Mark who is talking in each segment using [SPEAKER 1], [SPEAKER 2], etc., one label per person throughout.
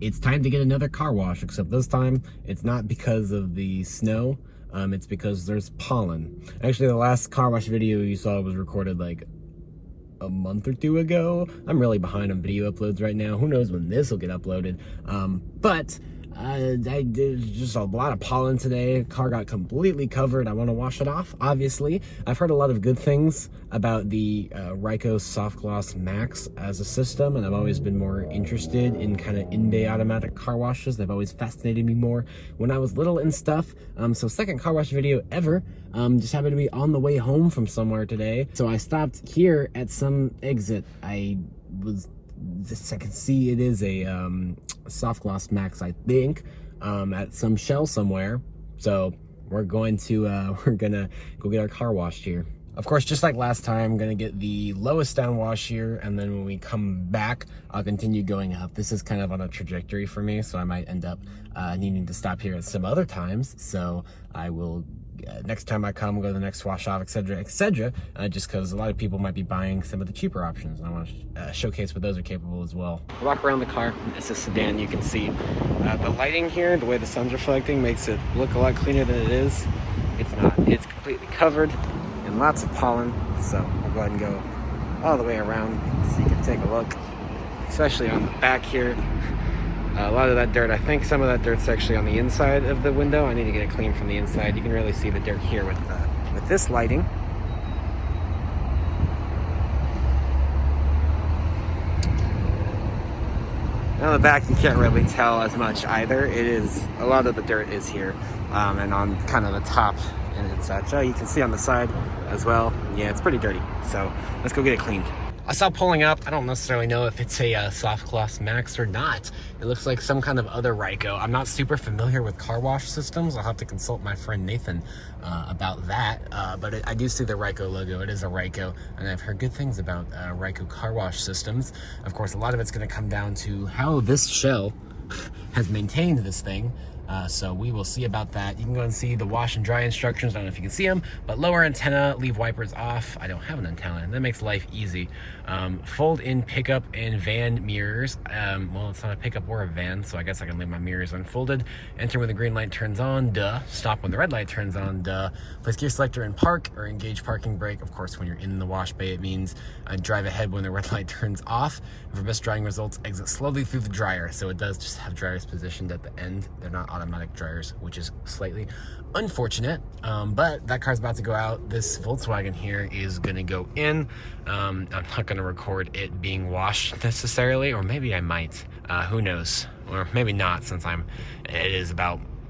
[SPEAKER 1] it's time to get another car wash, except this time it's not because of the snow, it's because there's pollen. Actually, the last car wash video you saw was recorded like a month or two ago. I'm really behind on video uploads right now. Who knows when this will get uploaded, but there's just a lot of pollen today. Car got completely covered. I want to wash it off, obviously. I've heard a lot of good things about the Ryko SoftGloss Max as a system, and I've always been more interested in kind of in-bay automatic car washes. They've always fascinated me more when I was little and stuff. So second car wash video ever. Just happened to be on the way home from somewhere today. So I stopped here at some exit. I can see it is a SoftGloss Max, I think, at some shell somewhere. So we're gonna go get our car washed here. Of course, just like last time, I'm gonna get the lowest down wash here, and then when we come back, I'll continue going up. This is kind of on a trajectory for me, so I might end up needing to stop here at some other times. So I will, next time I come, go to the next wash off, etc., just because a lot of people might be buying some of the cheaper options, and I want to showcase what those are capable as well. Walk around the car. It's a sedan. You can see the lighting here, the way the sun's reflecting, makes it look a lot cleaner than it is. It's not. It's completely covered in lots of pollen, so I'll go ahead and go all the way around so you can take a look, especially on the back here. A lot of that dirt, I think some of that dirt's actually on the inside of the window. I need to get it clean from the inside. You can really see the dirt here with this lighting. On the back, you can't really tell as much either. It is, a lot of the dirt is here, and on kind of the top and such. You can see on the side as well. Yeah, it's pretty dirty. So let's go get it cleaned. I saw pulling up. I don't necessarily know if it's a SoftGloss Max or not. It looks like some kind of other Ryko. I'm not super familiar with car wash systems. I'll have to consult my friend Nathan about that. But I do see the Ryko logo. It is a Ryko, and I've heard good things about Ryko car wash systems. Of course, a lot of it's going to come down to how this shell has maintained this thing. So we will see about that. You can go and see the wash and dry instructions. I don't know if you can see them, but lower antenna, leave wipers off. I don't have an antenna, and that makes life easy. Fold in pickup and van mirrors. Well, it's not a pickup or a van, so I guess I can leave my mirrors unfolded. Enter when the green light turns on, duh. Stop when the red light turns on, duh. Place gear selector in park or engage parking brake. Of course, when you're in the wash bay, it means drive ahead when the red light turns off. And for best drying results, exit slowly through the dryer. So it does just have dryers positioned at the end. They're not automatic dryers, which is slightly unfortunate, but that car's about to go out. This Volkswagen here is gonna go in. I'm not gonna record it being washed necessarily, or maybe I might, who knows, or maybe not, since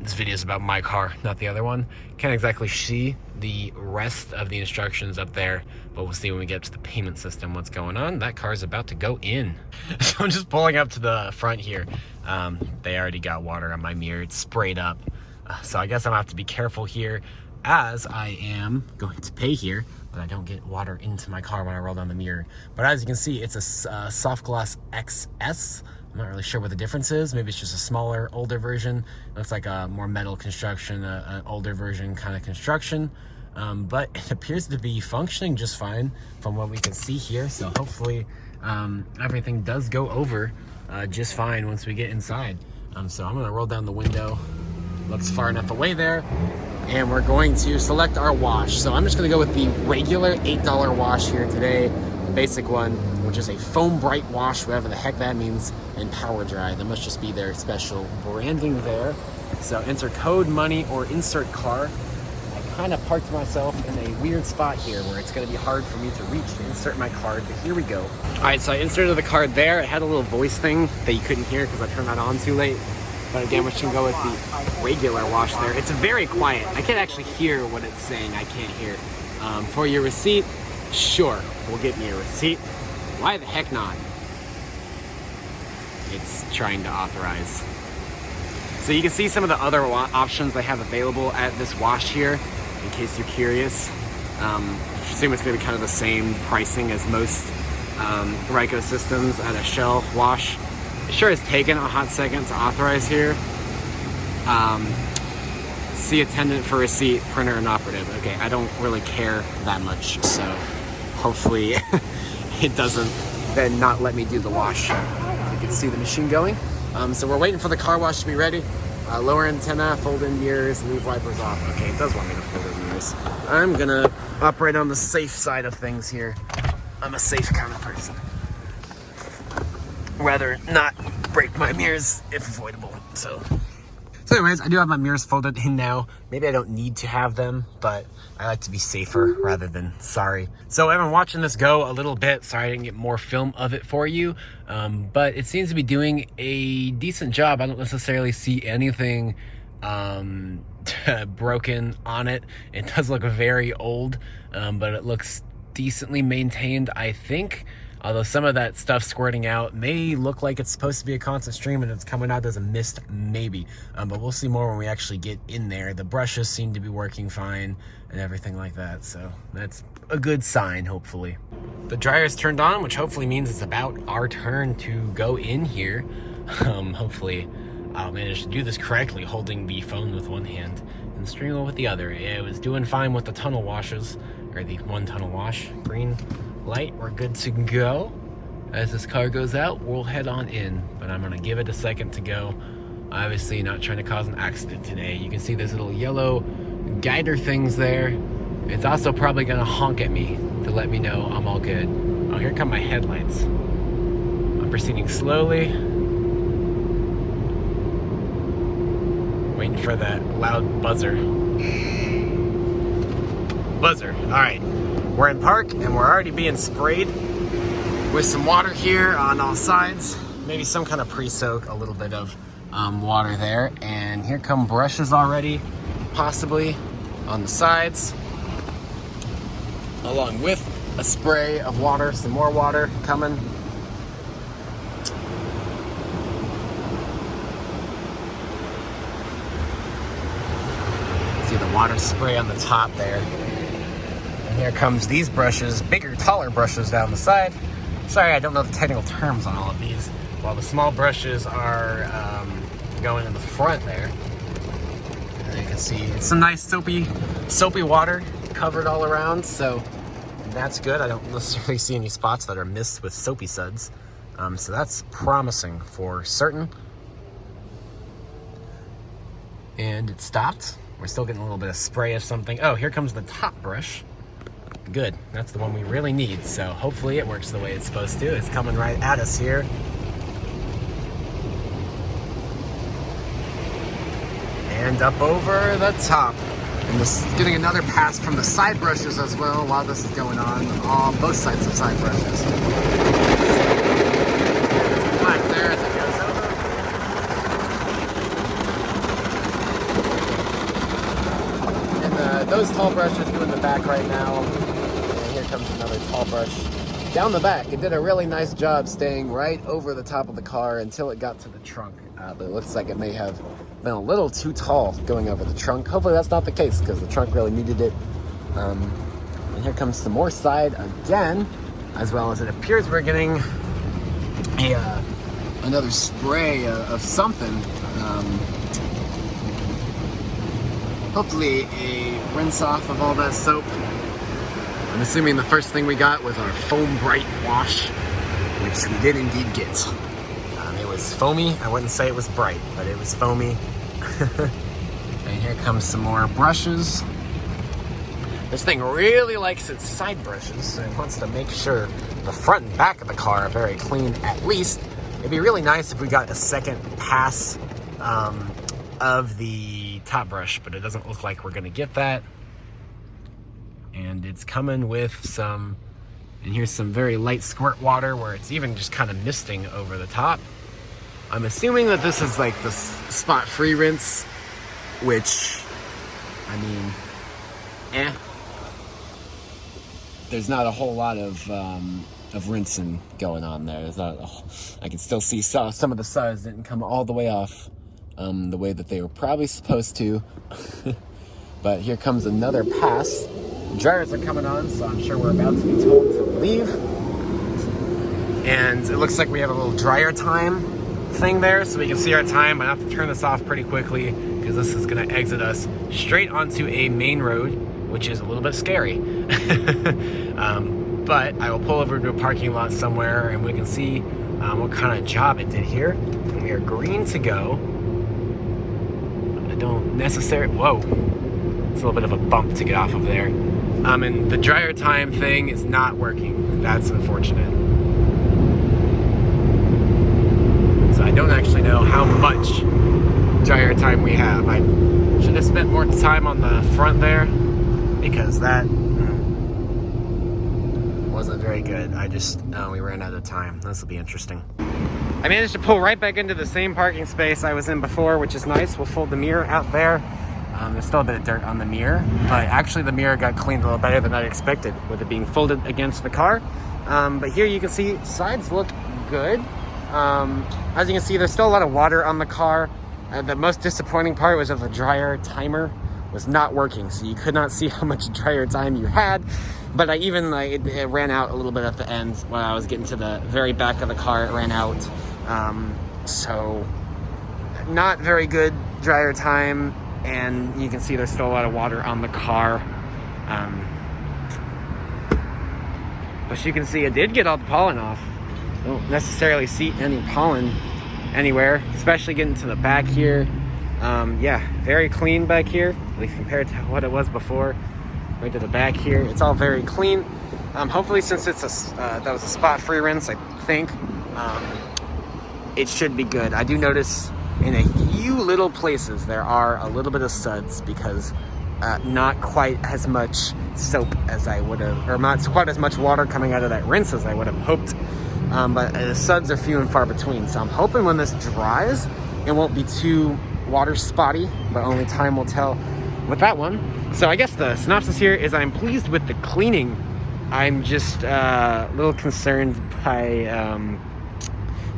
[SPEAKER 1] this video is about my car, not the other one. Can't exactly see the rest of the instructions up there, but we'll see when we get to the payment system what's going on. That car's about to go in. So I'm just pulling up to the front here. They already got water on my mirror. It's sprayed up. So I guess I'm gonna have to be careful here as I am going to pay here, but I don't get water into my car when I roll down the mirror. But as you can see, it's a SoftGloss XS. I'm not really sure what the difference is. Maybe it's just a smaller, older version. Looks like a more metal construction, an older version kind of construction. But it appears to be functioning just fine from what we can see here. So hopefully everything does go over just fine once we get inside. So I'm gonna roll down the window. Looks far enough away there. And we're going to select our wash. So I'm just gonna go with the regular $8 wash here today. The basic one, which is a FoamBrite wash, whatever the heck that means, and power dry. That must just be their special branding there. So enter code money or insert car. I kind of parked myself in a weird spot here where it's going to be hard for me to reach to insert my card, but here we go. All right, so I inserted the card there. It had a little voice thing that you couldn't hear because I turned that on too late. But again, we're just gonna go with the regular wash there. It's very quiet. I can't actually hear what it's saying. I can't hear. For your receipt, sure, we'll get me a receipt. Why the heck not? It's trying to authorize. So you can see some of the other options they have available at this wash here, in case you're curious. I assume it's gonna be kind of the same pricing as most Ryko systems at a shell wash. It sure has taken a hot second to authorize here. See attendant for receipt, printer and operative. Okay, I don't really care that much, so hopefully it doesn't then not let me do the wash. You can see the machine going. So we're waiting for the car wash to be ready. Lower antenna, fold in mirrors, leave wipers off. Okay, it does want me to fold in mirrors. I'm gonna operate on the safe side of things here. I'm a safe kind of person. Rather not break my mirrors if avoidable. So anyways, I do have my mirrors folded in now. Maybe I don't need to have them, but I like to be safer rather than sorry. So I've been watching this go a little bit. Sorry I didn't get more film of it for you, but it seems to be doing a decent job. I don't necessarily see anything broken on it. It does look very old, but it looks decently maintained, I think. Although some of that stuff squirting out may look like it's supposed to be a constant stream and it's coming out as a mist, maybe. But we'll see more when we actually get in there. The brushes seem to be working fine and everything like that. So that's a good sign, hopefully. The dryer's turned on, which hopefully means it's about our turn to go in here. Hopefully I'll manage to do this correctly, holding the phone with one hand and the steering wheel with the other. It was doing fine with the tunnel washes, or the one tunnel wash. Green light, we're good to go. As this car goes out, we'll head on in, but I'm gonna give it a second to go. Obviously not trying to cause an accident today. You can see those little yellow guider things there. It's also probably gonna honk at me to let me know I'm all good. Oh, here come my headlights. I'm proceeding slowly, waiting for that loud buzzer. All right. We're in park and we're already being sprayed with some water here on all sides. Maybe some kind of pre-soak, a little bit of water there. And here come brushes already, possibly on the sides, along with a spray of water, some more water coming. See the water spray on the top there. And here comes these brushes, bigger, taller brushes down the side. Sorry, I don't know the technical terms on all of these. While the small brushes are going in the front there. And you can see it's some nice soapy water covered all around, so that's good. I don't necessarily see any spots that are missed with soapy suds. So that's promising for certain. And it stopped. We're still getting a little bit of spray of something. Oh, here comes the top brush. Good, that's the one we really need. So hopefully it works the way it's supposed to. It's coming right at us here. And up over the top. And this getting another pass from the side brushes as well while this is going on both sides of side brushes. Black there as it goes over. And those tall brushes doing the back right now. Comes another tall brush down the back. It did a really nice job staying right over the top of the car until it got to the trunk, but it looks like it may have been a little too tall going over the trunk. Hopefully that's not the case because the trunk really needed it. And here comes some more side again, as well as it appears we're getting another spray of something. Hopefully a rinse off of all that soap. I'm assuming the first thing we got was our FoamBrite wash, which we did indeed get. It was foamy. I wouldn't say it was bright, but it was foamy. And here comes some more brushes. This thing really likes its side brushes, so it wants to make sure the front and back of the car are very clean at least. It'd be really nice if we got a second pass of the top brush, but it doesn't look like we're gonna get that. And it's coming with some, and here's some very light squirt water where it's even just kind of misting over the top. I'm assuming that this is like the spot-free rinse, which, I mean, there's not a whole lot of rinsing going on there. There's not. I can still see some of the suds didn't come all the way off the way that they were probably supposed to. But here comes another pass. Dryers are coming on, so I'm sure we're about to be told to leave. And it looks like we have a little dryer time thing there, so we can see our time. I have to turn this off pretty quickly because this is going to exit us straight onto a main road, which is a little bit scary. But I will pull over to a parking lot somewhere and we can see what kind of job it did here. And we are green to go. I don't necessarily, whoa. It's a little bit of a bump to get off of there. And the dryer time thing is not working. That's unfortunate. So I don't actually know how much dryer time we have. I should have spent more time on the front there because that wasn't very good. We ran out of time. This will be interesting. I managed to pull right back into the same parking space I was in before, which is nice. We'll fold the mirror out there. There's still a bit of dirt on the mirror, but actually the mirror got cleaned a little better than I expected with it being folded against the car. But here you can see sides look good. As you can see, there's still a lot of water on the car. The most disappointing part was that the dryer timer was not working, so you could not see how much dryer time you had. But it ran out a little bit at the end when I was getting to the very back of the car. It ran out, so not very good dryer time. And you can see there's still a lot of water on the car. But as you can see, it did get all the pollen off. Don't necessarily see any pollen anywhere, especially getting to the back here. Yeah, very clean back here, at least compared to what it was before. Right to the back here, it's all very clean. Hopefully, since it's that was a spot-free rinse, I think it should be good. I do notice in a few little places there are a little bit of suds because not quite as much soap as I would have, or not quite as much water coming out of that rinse as I would have hoped. But the suds are few and far between, so I'm hoping when this dries it won't be too water spotty, but only time will tell with that one. So I guess the synopsis here is I'm pleased with the cleaning. I'm just a little concerned by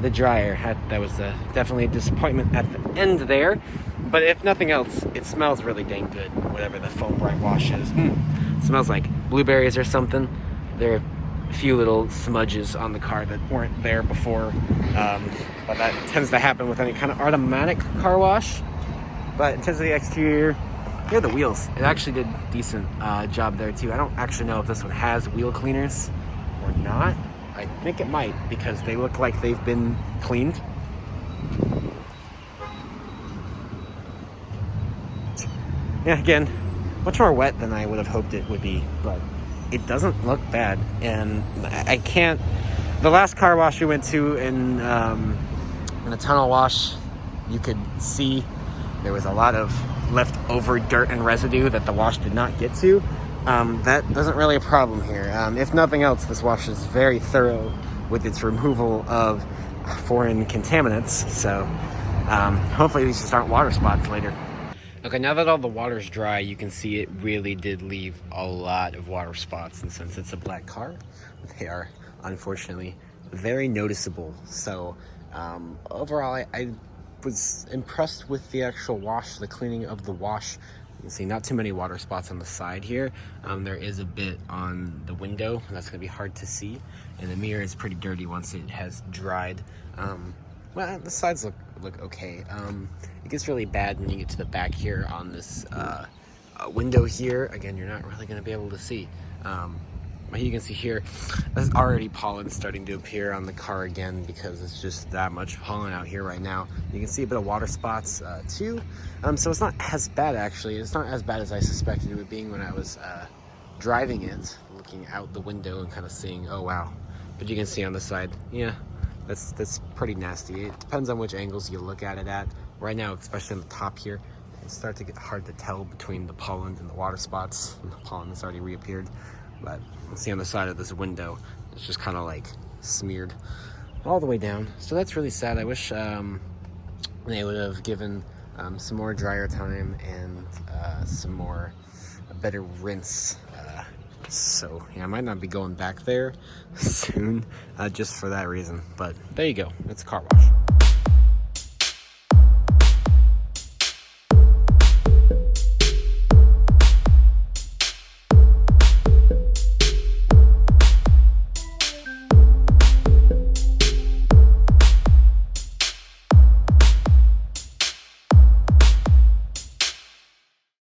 [SPEAKER 1] the dryer. That was definitely a disappointment at the end there, but if nothing else, it smells really dang good, whatever the FoamBrite wash is. It smells like blueberries or something. There are a few little smudges on the car that weren't there before, but that tends to happen with any kind of automatic car wash. But in terms of the exterior, here are the wheels. It actually did a decent job there too. I don't actually know if this one has wheel cleaners or not. I think it might, because they look like they've been cleaned. Yeah, again, much more wet than I would have hoped it would be, but it doesn't look bad. And I can't, the last car wash we went to in a tunnel wash, you could see there was a lot of leftover dirt and residue that the wash did not get to. That isn't really a problem here. If nothing else, this wash is very thorough with its removal of foreign contaminants. So hopefully these just aren't water spots later. Okay, now that all the water's dry, you can see it really did leave a lot of water spots. And since it's a black car, they are unfortunately very noticeable. So overall, I was impressed with the actual wash, the cleaning of the wash. You can see not too many water spots on the side here. There is a bit on the window, and that's gonna be hard to see. And the mirror is pretty dirty once it has dried. Well, the sides look okay. It gets really bad when you get to the back here on this window here. Again, you're not really gonna be able to see. You can see here, there's already pollen starting to appear on the car again because it's just that much pollen out here right now. You can see a bit of water spots too. So it's not as bad actually. It's not as bad as I suspected it would be when I was driving it, looking out the window and kind of seeing, oh wow. But you can see on the side, yeah, that's pretty nasty. It depends on which angles you look at it at. Right now, especially on the top here, it starts to get hard to tell between the pollen and the water spots. And the pollen has already reappeared. But you can see on the side of this window, it's just kind of like smeared all the way down. So that's really sad. I wish they would have given some more dryer time and a better rinse. So yeah, I might not be going back there soon just for that reason. But there you go. It's a car wash.